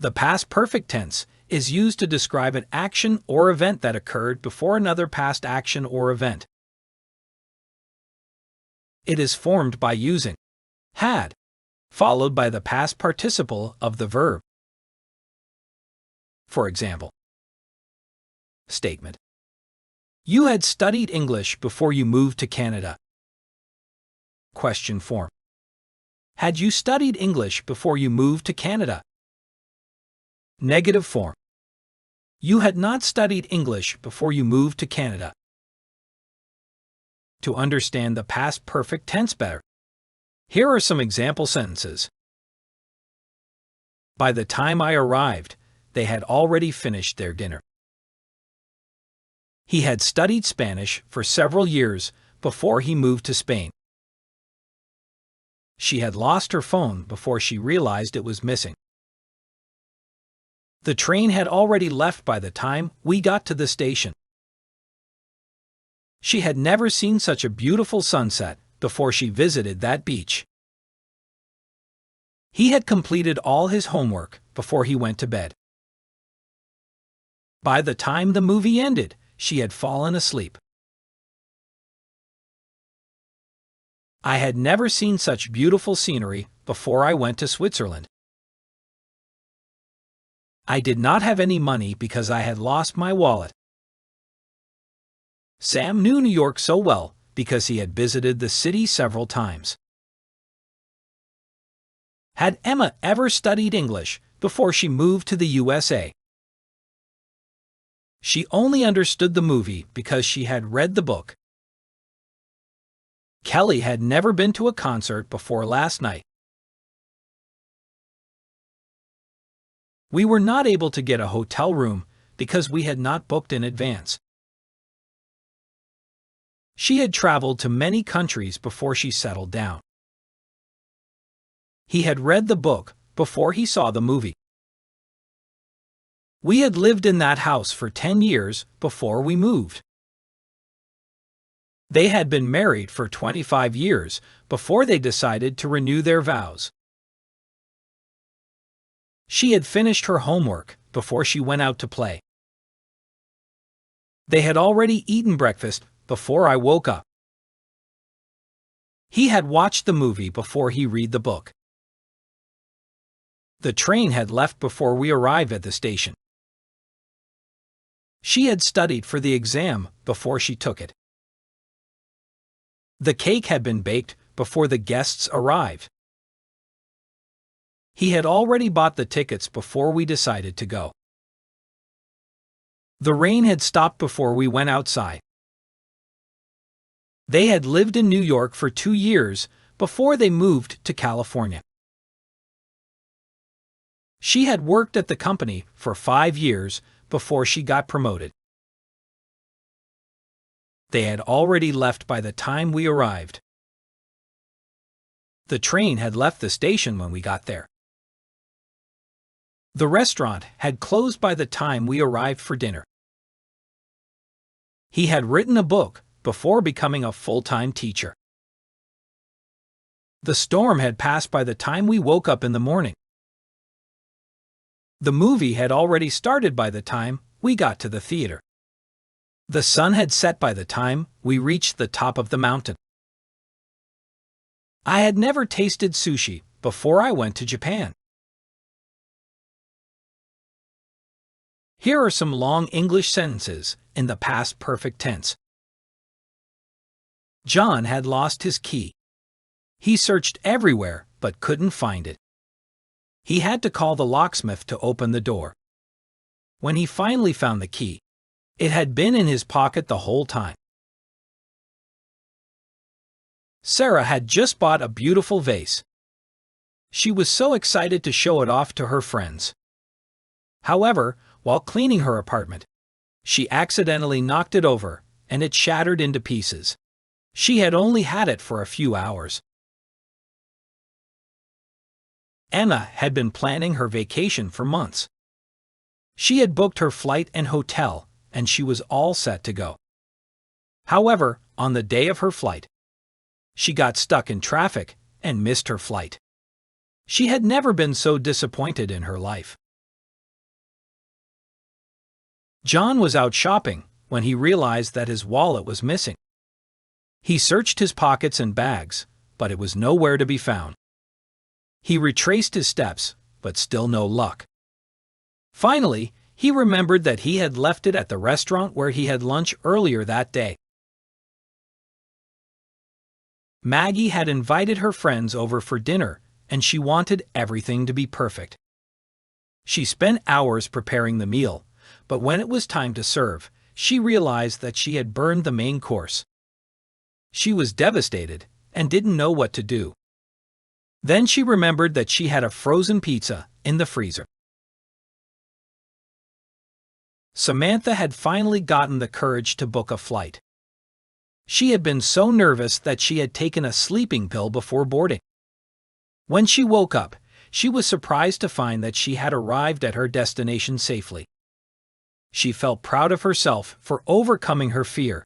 The past perfect tense is used to describe an action or event that occurred before another past action or event. It is formed by using had, followed by the past participle of the verb. For example, statement: You had studied English before you moved to Canada. Question form: Had you studied English before you moved to Canada? Negative form: You had not studied English before you moved to Canada. To understand the past perfect tense better, here are some example sentences. By the time I arrived, they had already finished their dinner. He had studied Spanish for several years before he moved to Spain. She had lost her phone before she realized it was missing. The train had already left by the time we got to the station. She had never seen such a beautiful sunset before she visited that beach. He had completed all his homework before he went to bed. By the time the movie ended, she had fallen asleep. I had never seen such beautiful scenery before I went to Switzerland. I did not have any money because I had lost my wallet. Sam knew New York so well because he had visited the city several times. Had Emma ever studied English before she moved to the USA? She only understood the movie because she had read the book. Kelly had never been to a concert before last night. We were not able to get a hotel room because we had not booked in advance. She had traveled to many countries before she settled down. He had read the book before he saw the movie. We had lived in that house for 10 years before we moved. They had been married for 25 years before they decided to renew their vows. She had finished her homework before she went out to play. They had already eaten breakfast before I woke up. He had watched the movie before he read the book. The train had left before we arrived at the station. She had studied for the exam before she took it. The cake had been baked before the guests arrived. He had already bought the tickets before we decided to go. The rain had stopped before we went outside. They had lived in New York for 2 years before they moved to California. She had worked at the company for 5 years before she got promoted. They had already left by the time we arrived. The train had left the station when we got there. The restaurant had closed by the time we arrived for dinner. He had written a book before becoming a full-time teacher. The storm had passed by the time we woke up in the morning. The movie had already started by the time we got to the theater. The sun had set by the time we reached the top of the mountain. I had never tasted sushi before I went to Japan. Here are some long English sentences in the past perfect tense. John had lost his key. He searched everywhere but couldn't find it. He had to call the locksmith to open the door. When he finally found the key, it had been in his pocket the whole time. Sarah had just bought a beautiful vase. She was so excited to show it off to her friends. However, while cleaning her apartment, she accidentally knocked it over, and it shattered into pieces. She had only had it for a few hours. Anna had been planning her vacation for months. She had booked her flight and hotel, and she was all set to go. However, on the day of her flight, she got stuck in traffic and missed her flight. She had never been so disappointed in her life. John was out shopping when he realized that his wallet was missing. He searched his pockets and bags, but it was nowhere to be found. He retraced his steps, but still no luck. Finally, he remembered that he had left it at the restaurant where he had lunch earlier that day. Maggie had invited her friends over for dinner, and she wanted everything to be perfect. She spent hours preparing the meal, but when it was time to serve, she realized that she had burned the main course. She was devastated and didn't know what to do. Then she remembered that she had a frozen pizza in the freezer. Samantha had finally gotten the courage to book a flight. She had been so nervous that she had taken a sleeping pill before boarding. When she woke up, she was surprised to find that she had arrived at her destination safely. She felt proud of herself for overcoming her fear